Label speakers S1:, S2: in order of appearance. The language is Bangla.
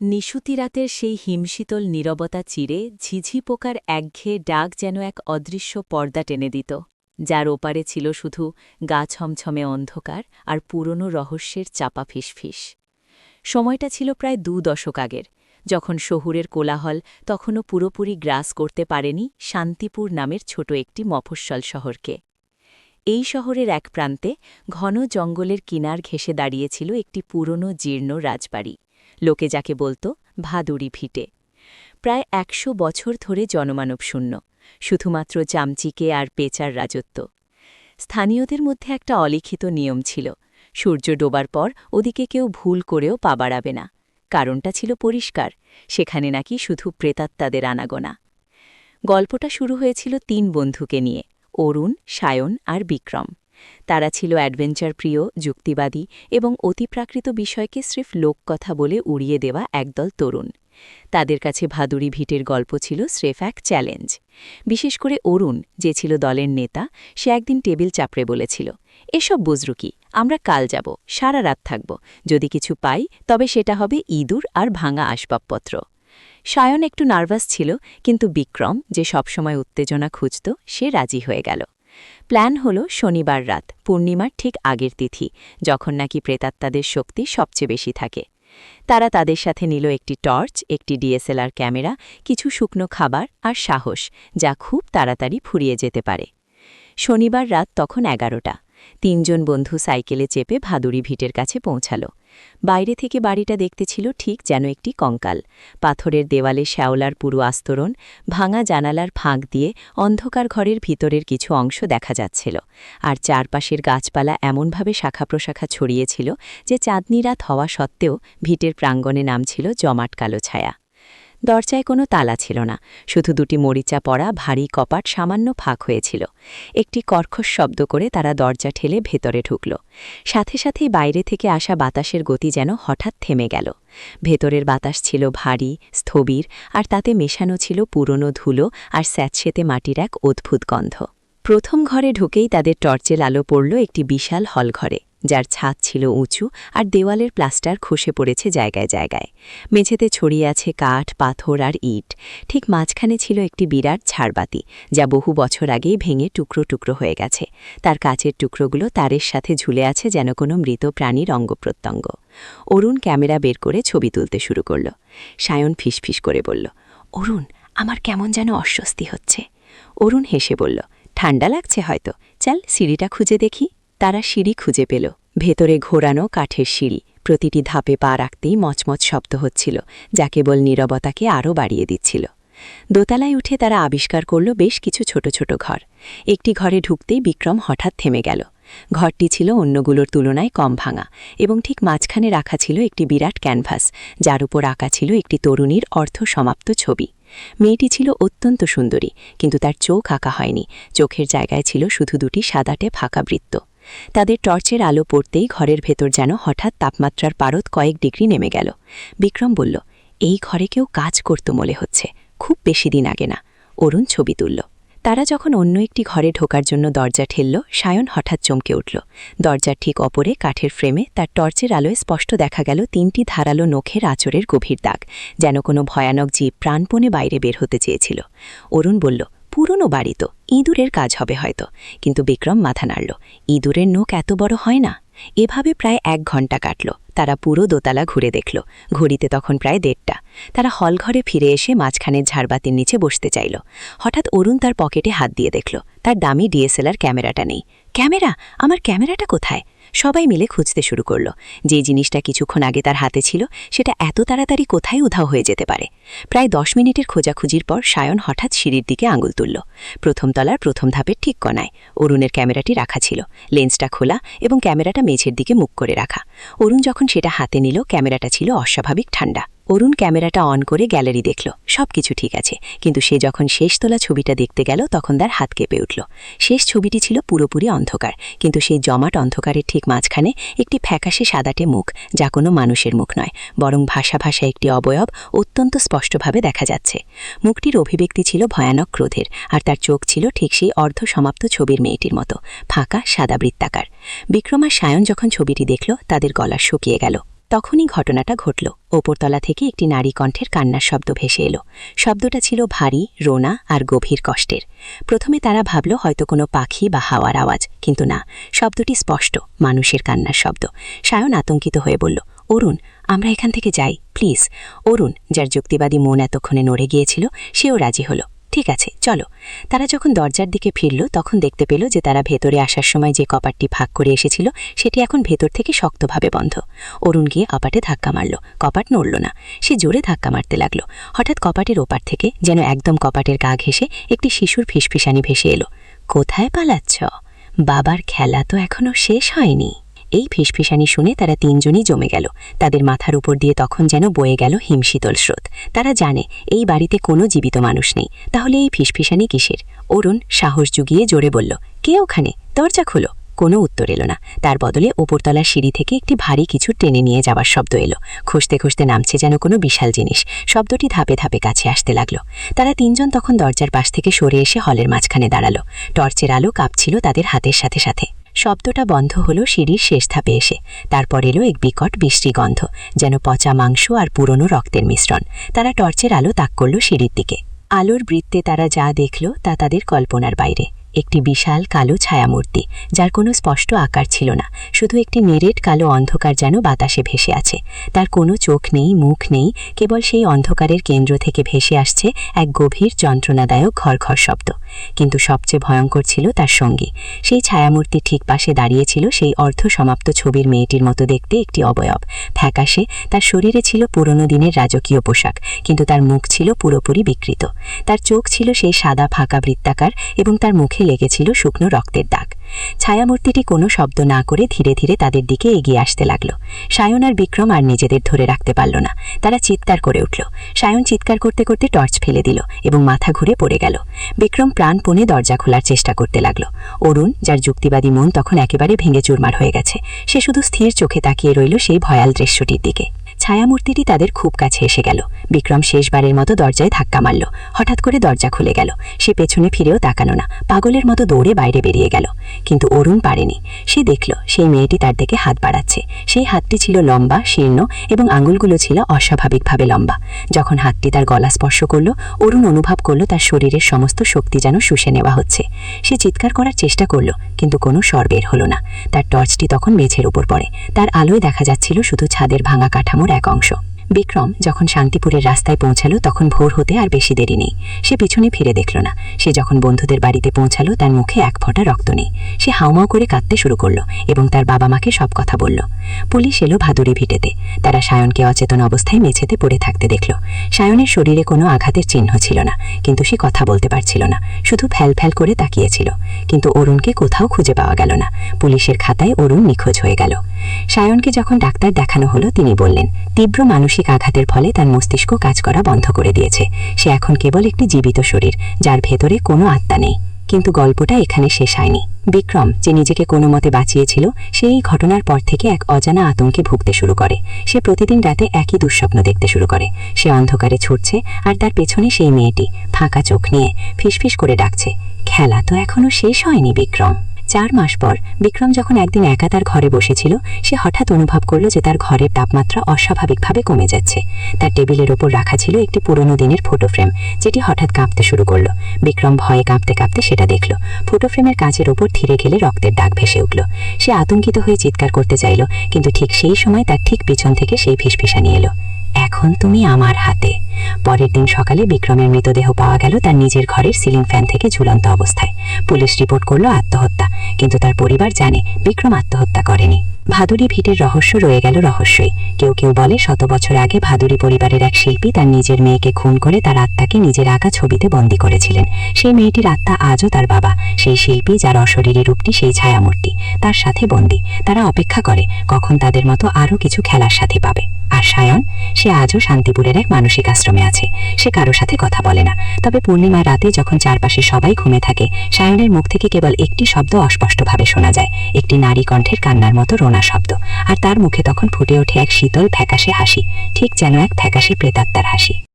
S1: নিশুতি রাতের সেই হিমশীতল নীরবতা চিরে ঝিঝি পোকার একঘেয়ে ডাক যেন এক অদৃশ্য পর্দা টেনে দিত, যার ওপারে ছিল শুধু গা ছমছমে অন্ধকার আর পুরনো রহস্যের চাপা ফিসফিস। সময়টা ছিল প্রায় 2 দশক আগের, যখন শহুরের কোলাহল তখনও পুরোপুরি গ্রাস করতে পারেনি শান্তিপুর নামের ছোট একটি মফস্বল শহরকে। এই শহরের এক প্রান্তে ঘন জঙ্গলের কিনার ঘেঁষে দাঁড়িয়েছিল একটি পুরনো জীর্ণ রাজবাড়ি, লোকে যাকে বলতো ভাদুড়ি ভিটে। প্রায় 100 বছর ধরে জনমানব শূন্য, শুধুমাত্র চামচিকে আর পেঁচার রাজত্ব। স্থানীয়দের মধ্যে একটা অলিখিত নিয়ম ছিল, সূর্য ডোবার পর ওদিকে কেউ ভুল করেও পা বাড়াবে না। কারণটা ছিল পরিষ্কার, সেখানে নাকি শুধু প্রেতাত্মাদের আনাগোনা। গল্পটা শুরু হয়েছিল 3 বন্ধুকে নিয়ে, অরুণ, সায়ন আর বিক্রম। তারা ছিল অ্যাডভেঞ্চার প্রিয়, যুক্তিবাদী এবং অতিপ্রাকৃত বিষয়কে স্রেফ লোককথা বলে উড়িয়ে দেওয়া একদল তরুণ। তাদের কাছে ভাদুড়ি ভিটের গল্প ছিল স্রেফ এক চ্যালেঞ্জ। বিশেষ করে অরুণ, যে ছিল দলের নেতা, সে একদিন টেবিল চাপড়ে বলেছিল, এসব বুজরুকি, আমরা কাল যাব, সারা রাত থাকব, যদি কিছু পাই তবে সেটা হবে ইঁদুর আর ভাঙা আসবাবপত্র। সায়ন একটু নার্ভাস ছিল, কিন্তু বিক্রম, যে সবসময় উত্তেজনা খুঁজত, সে রাজি হয়ে গেল। প্ল্যান হল শনিবার রাত, পূর্ণিমার ঠিক আগের তিথি, যখন নাকি প্রেতাত্মাদের শক্তি সবচেয়ে বেশি থাকে। তারা তাদের সাথে নিল একটি টর্চ, একটি ডিএসএলআর ক্যামেরা, কিছু শুকনো খাবার আর সাহস, যা খুব তাড়াতাড়ি ফুরিয়ে যেতে পারে। শনিবার রাত তখন 11টা। 3 জন বন্ধু সাইকেলে চেপে ভাদুড়ি ভিটের কাছে পৌঁছাল। বাইরে থেকে বাড়িটা দেখতে ছিল ঠিক যেন একটি কঙ্কাল। পাথরের দেওয়ালে শ্যাওলার পুরো আস্তরণ, ভাঙা জানালার ফাঁক দিয়ে অন্ধকার ঘরের ভিতরের কিছু অংশ দেখা যাচ্ছিল, আর চারপাশের গাছপালা এমনভাবে শাখা প্রশাখা ছড়িয়েছিল যে চাঁদনি রাত হওয়া সত্ত্বেও ভিটের প্রাঙ্গণে নামছিল জমাট কালো ছায়া। দরজায় কোনো তালা ছিল না, শুধু 2টি মরিচা পড়া ভারী কপাট সামান্য ফাঁক হয়েছিল। একটি কর্কশ শব্দ করে তারা দরজা ঠেলে ভেতরে ঢুকল। সাথে সাথেই বাইরে থেকে আসা বাতাসের গতি যেন হঠাৎ থেমে গেল। ভেতরের বাতাস ছিল ভারী, স্থবির, আর তাতে মেশানো ছিল পুরনো ধুলো আর স্যাঁতসেঁতে মাটির এক অদ্ভুত গন্ধ। প্রথম ঘরে ঢুকেই তাদের টর্চের আলো পড়ল একটি বিশাল হলঘরে, যার ছাদ ছিল উঁচু আর দেওয়ালের প্লাস্টার খসে পড়েছে জায়গায় জায়গায়। মেঝেতে ছড়িয়ে আছে কাঠ, পাথর আর ইট। ঠিক মাঝখানে ছিল একটি বিরাট ঝাড়বাতি, যা বহু বছর আগেই ভেঙে টুকরো টুকরো হয়ে গেছে। তার কাচের টুকরোগুলো তারের সাথে ঝুলে আছে যেন কোনো মৃত প্রাণীর অঙ্গপ্রত্যঙ্গ। অরুণ ক্যামেরা বের করে ছবি তুলতে শুরু করল। সায়ন ফিসফিস করে বলল, অরুণ, আমার কেমন যেন অস্বস্তি হচ্ছে। অরুণ হেসে বলল, ঠান্ডা লাগছে হয়তো, চল সিঁড়িটা খুঁজে দেখি। তারা সিঁড়ি খুঁজে পেল। ভেতরে ঘোরানো কাঠের সিঁড়ি, প্রতিটি ধাপে পা রাখতেই মচমচ শব্দ হচ্ছিল, যা কেবল নীরবতাকে আরও বাড়িয়ে দিচ্ছিল। দোতলায় উঠে তারা আবিষ্কার করল বেশ কিছু ছোট ছোট ঘর। একটি ঘরে ঢুকতেই বিক্রম হঠাৎ থেমে গেল। ঘরটি ছিল অন্যগুলোর তুলনায় কম ভাঙা, এবং ঠিক মাঝখানে রাখা ছিল একটি বিরাট ক্যানভাস, যার উপর আঁকা ছিল একটি তরুণীর অর্ধসমাপ্ত ছবি। মেয়েটি ছিল অত্যন্ত সুন্দরী, কিন্তু তার চোখ আঁকা হয়নি, চোখের জায়গায় ছিল শুধু 2টি সাদাটে ফাঁকা বৃত্ত। তাদের টর্চের আলো পড়তেই ঘরের ভেতর যেন হঠাৎ তাপমাত্রার পারদ কয়েক ডিগ্রি নেমে গেল। বিক্রম বলল, এই ঘরে কেউ কাজ করত মনে হচ্ছে, খুব বেশি দিন আগে না। অরুণ ছবি তুলল। তারা যখন অন্য একটি ঘরে ঢোকার জন্য দরজা ঠেলল, সায়ন হঠাৎ চমকে উঠল। দরজার ঠিক অপরে কাঠের ফ্রেমে তার টর্চের আলোয় স্পষ্ট দেখা গেল 3টি ধারালো নখের আঁচড়ের গভীর দাগ, যেন কোনো ভয়ানক জীব প্রাণপণে বাইরে বের হতে চেয়েছিল। অরুণ বলল, পুরনো বাড়ি তো, ইঁদুরের কাজ হবে হয়তো। কিন্তু বিক্রম মাথা নাড়ল, ইঁদুরের নখ এত বড় হয় না। এভাবে প্রায় 1 ঘণ্টা কাটল। তারা পুরো দোতলা ঘুরে দেখল। ঘড়িতে তখন প্রায় 1:30। তারা হলঘরে ফিরে এসে মাঝখানের ঝাড়বাতির নিচে বসতে চাইল। হঠাৎ অরুণ তার পকেটে হাত দিয়ে দেখল তার দামি ডিএসএলআর ক্যামেরাটা নেই। ক্যামেরা, আমার ক্যামেরাটা কোথায়? সবাই মিলে খুঁজতে শুরু করল। যে জিনিসটা কিছুক্ষণ আগে তার হাতে ছিল, সেটা এত তাড়াতাড়ি কোথায় উধাও হয়ে যেতে পারে? প্রায় 10 মিনিটের খোঁজাখুঁজির পর সায়ন হঠাৎ সিঁড়ির দিকে আঙুল তুলল। প্রথম তলার প্রথম ধাপের ঠিক কোণায় অরুণের ক্যামেরাটি রাখা ছিল, লেন্সটা খোলা এবং ক্যামেরাটা মেঝের দিকে মুখ করে রাখা। অরুণ যখন সেটা হাতে নিল, ক্যামেরাটা ছিল অস্বাভাবিক ঠান্ডা। অরুণ ক্যামেরাটা অন করে গ্যালারি দেখল, সবকিছু ঠিক আছে, কিন্তু সে যখন শেষ তোলা ছবিটা দেখতে গেল, তখন তার হাত কেঁপে উঠল। শেষ ছবিটি ছিল পুরোপুরি অন্ধকার, কিন্তু সেই জমাট অন্ধকারের ঠিক মাঝখানে একটি ফ্যাকাশে সাদাটে মুখ, যা কোনো মানুষের মুখ নয়, বরং ভাষা ভাষা একটি অবয়ব অত্যন্ত স্পষ্টভাবে দেখা যাচ্ছে। মুখটির অভিব্যক্তি ছিল ভয়ানক ক্রোধের, আর তার চোখ ছিল ঠিক সেই অর্ধসমাপ্ত ছবির মেয়েটির মতো, ফাঁকা সাদা বৃত্তাকার। বিক্রম আর সায়ন যখন ছবিটি দেখল, তাদের গলা শুকিয়ে গেল।
S2: তখনই ঘটনাটা ঘটল। ওপরতলা থেকে একটি নারী কণ্ঠের কান্নার শব্দ ভেসে এলো। শব্দটা ছিল ভারী, রোনা আর গভীর কষ্টের। প্রথমে তারা ভাবল হয়তো কোনো পাখি বা হাওয়ার আওয়াজ, কিন্তু না, শব্দটি স্পষ্ট, মানুষের কান্নার শব্দ। সায়ন আতঙ্কিত হয়ে বলল, অরুণ, আমরা এখান থেকে যাই প্লিজ। অরুণ, যার যুক্তিবাদী মন এতক্ষণে নড়ে গিয়েছিল, সেও রাজি হলো। ঠিক আছে, চলো। তারা যখন দরজার দিকে ফিরল তখন দেখতে পেল যে তারা ভেতরে আসার সময় যে কপাটটি ভাগ করে এসেছিল সেটি এখন ভেতর থেকে শক্তভাবে বন্ধ। অরুণ গিয়ে কপাটে ধাক্কা মারল, কপাট নড়ল না। সে জোরে ধাক্কা মারতে লাগলো। হঠাৎ কপাটের ওপার থেকে যেন একদম কপাটের গা ঘেঁষে একটি শিশুর ফিসফিসানি ভেসে এলো। কোথায় পালাচ্ছ? বাবার খেলা তো এখনো শেষ হয়নি। এই ফিসফিসানি শুনে তারা তিনজনই জমে গেল। তাদের মাথার উপর দিয়ে তখন যেন বয়ে গেল হিমশীতল স্রোত। তারা জানে এই বাড়িতে কোনো জীবিত মানুষ নেই, তাহলে এই ফিসফিসানি কিসের? অরুণ সাহস জুগিয়ে জোরে বলল, কে ওখানে? দরজা খোলো। কোনো উত্তর এলো না। তার বদলে ওপরতলার সিঁড়ি থেকে একটি ভারী কিছু টেনে নিয়ে যাওয়ার শব্দ এলো। খসতে খসতে নামছে যেন কোনো বিশাল জিনিস। শব্দটি ধাপে ধাপে কাছে আসতে লাগলো। তারা তিনজন তখন দরজার পাশ থেকে সরে এসে হলের মাঝখানে দাঁড়ালো। টর্চের আলো কাঁপছিল তাদের হাতের সাথে সাথে। শব্দটা বন্ধ হলো সিঁড়ির শেষ ধাপে এসে। তারপর এলো এক বিকট বিশ্রী গন্ধ, যেন পচা মাংস আর পুরনো রক্তের মিশ্রণ। তারা টর্চের আলো তাক করল সিঁড়ির দিকে। আলোর বৃত্তে তারা যা দেখল তা তাদের কল্পনার বাইরে। একটি বিশাল কালো ছায়ামূর্তি, যার কোনো স্পষ্ট আকার ছিল না, শুধু একটি নেরেট কালো অন্ধকার যেন বাতাসে ভেসে আছে। তার কোনো চোখ নেই, মুখ নেই, কেবল সেই অন্ধকারের কেন্দ্র থেকে ভেসে আসছে এক গভীর যন্ত্রণাদায়ক ঘরঘর শব্দ। কিন্তু সবচেয়ে ভয়ঙ্কর ছিল তার সঙ্গী। সেই ছায়ামূর্তির ঠিক পাশে দাঁড়িয়েছিল সেই অর্ধসমাপ্ত ছবির মেয়েটির মতো দেখতে একটি অবয়ব, ফ্যাকাশে। তার শরীরে ছিল পুরনো দিনের রাজকীয় পোশাক, কিন্তু তার মুখ ছিল পুরোপুরি বিকৃত। তার চোখ ছিল সেই সাদা ফাঁকা বৃত্তাকার এবং তার মুখে লেগেছিল শুকনো রক্তের দাগ। ছায়ামূর্তিটি কোনো শব্দ না করে ধীরে ধীরে তাদের দিকে এগিয়ে আসতে লাগলো। সায়ন আর বিক্রম আর নিজেদের ধরে রাখতে পারল না। তারা চিৎকার করে উঠল। সায়ন চিৎকার করতে করতে টর্চ ফেলে দিল এবং মাথা ঘুরে পড়ে গেল। বিক্রম প্রাণপণে দরজা খোলার চেষ্টা করতে লাগলো। অরুণ, যার যুক্তিবাদী মন তখন একেবারে ভেঙে চুরমার হয়ে গেছে, সে শুধু স্থির চোখে তাকিয়ে রইল সেই ভয়াল দৃশ্যটির দিকে। ছায়ামূর্তিটি তাদের খুব কাছে এসে গেল। বিক্রম শেষবারের মতো দরজায় ধাক্কা মারল। হঠাৎ করে দরজা খুলে গেল। সে পেছনে ফিরেও তাকানো না, পাগলের মতো দৌড়ে বাইরে বেরিয়ে গেল। কিন্তু অরুণ পারেনি। সে দেখল সেই মেয়েটি তার দিকে হাত বাড়াচ্ছে। সেই হাতটি ছিল লম্বা, শীর্ণ এবং আঙুলগুলো ছিল অস্বাভাবিকভাবে লম্বা। যখন হাতটি তার গলা স্পর্শ করল, অরুণ অনুভব করল তার শরীরের সমস্ত শক্তি যেন শুষে নেওয়া হচ্ছে। সে চিৎকার করার চেষ্টা করল, কিন্তু কোনো স্বর বের হলো না। তার টর্চটি তখন মেঝের উপর পড়ে। তার আলোয় দেখা যাচ্ছিল শুধু ছাদের ভাঙা কাঠামোর এক অংশ। বিক্রম যখন শান্তিপুরের রাস্তায় পৌঁছালো তখন ভোর হতে আর বেশি দেরি নেই। সে পিছনে ফিরে দেখল না। সে যখন বন্ধুদের বাড়িতে পৌঁছালো তার মুখে এক ফোঁটা রক্ত নেই। সে হাউমাউ করে কাঁদতে শুরু করলো এবং তার বাবা মাকে সব কথা বলল। পুলিশ এলো ভাদুড়ি ভিটেতে। তারা সায়নকে অচেতন অবস্থায় মেঝেতে পড়ে থাকতে দেখল। সায়নের শরীরে কোনো আঘাতের চিহ্ন ছিল না, কিন্তু সে কথা বলতে পারছিল না, শুধু ফ্যাল ফ্যাল করে তাকিয়েছিল। কিন্তু অরুণকে কোথাও খুঁজে পাওয়া গেল না। পুলিশের খাতায় অরুণ নিখোঁজ হয়ে গেল। সায়নকে যখন ডাক্তার দেখানো হলো তিনি বললেন, তীব্র মানসিক আঘাতের ফলে তার মস্তিষ্ক কাজ করা বন্ধ করে দিয়েছে। সে এখন কেবল একটি জীবিত শরীর, যার ভেতরে কোনো আত্মা নেই। কিন্তু গল্পটা এখানে শেষ হয়নি। বিক্রম, যে নিজেকে কোনো মতে বাঁচিয়েছিল, সেই ঘটনার পর থেকে এক অজানা আতঙ্কে ভুগতে শুরু করে। সে প্রতিদিন রাতে একই দুঃস্বপ্ন দেখতে শুরু করে। সে অন্ধকারে ছুটছে আর তার পেছনে সেই মেয়েটি ফাঁকা চোখ নিয়ে ফিসফিস করে ডাকছে, খেলা তো এখনো শেষ হয়নি বিক্রম। 4 মাস পর বিক্রম যখন একদিন একা তার ঘরে বসেছিল, সে হঠাৎ অনুভব করল যে তার ঘরের তাপমাত্রা অস্বাভাবিকভাবে কমে যাচ্ছে। তার টেবিলের ওপর রাখা ছিল একটি পুরনো দিনের ফটো ফ্রেম, যেটি হঠাৎ কাঁপতে শুরু করলো। বিক্রম ভয়ে কাঁপতে কাঁপতে সেটা দেখল। ফটো ফ্রেমের কাঁচের ওপর ধীরে গেলে রক্তের দাগ ভেসে উঠল। সে আতঙ্কিত হয়ে চিৎকার করতে চাইল, কিন্তু ঠিক সেই সময় তার ঠিক পিছন থেকে সেই ফিসফিসানি এলো, এখন তুমি আমার হাতে। পরের দিন সকালে বিক্রমের মৃতদেহ পাওয়া গেল তার নিজের ঘরের সিলিং ফ্যান থেকে ঝুলন্ত অবস্থায়। পুলিশ রিপোর্ট করলো আত্মহত্যা, কিন্তু তার পরিবার জানে বিক্রম আত্মহত্যা করেনি। ভাদুড়ি ভিটের রহস্য রয়ে গেল রহস্যই। কেউ কেউ বলে 100 বছর আগে ভাদুড়ি পরিবারের এক শিল্পী তার নিজের মেয়েকে খুন করে তার আত্মাকে নিজের আঁকা ছবিতে বন্দী করেছিলেন। সেই মেয়েটির আত্মা আজও তার বাবা, সেই শিল্পী যার অশরীরী রূপটি সেই ছায়ামূর্তি, তার সাথে বন্দী। তারা অপেক্ষা করে কখন তাদের মতো আরও কিছু খেলার সাথে পাবে। আর সায়ন, সে আজও শান্তিপুরের এক মানসিক আশ্রমে আছে। সে কারো সাথে কথা বলে না, তবে পূর্ণিমার রাতে যখন চারপাশে সবাই ঘুমে থাকে, সায়নের মুখ থেকে কেবল একটি শব্দ অস্পষ্টভাবে শোনা যায়, একটি নারী কণ্ঠের কান্নার মতো রোনা শব্দ। আর তার মুখে তখন ফুটে ওঠে এক শীতল ফ্যাকাশে হাসি, ঠিক যেন এক ফ্যাকাশে প্রেতাত্মার হাসি।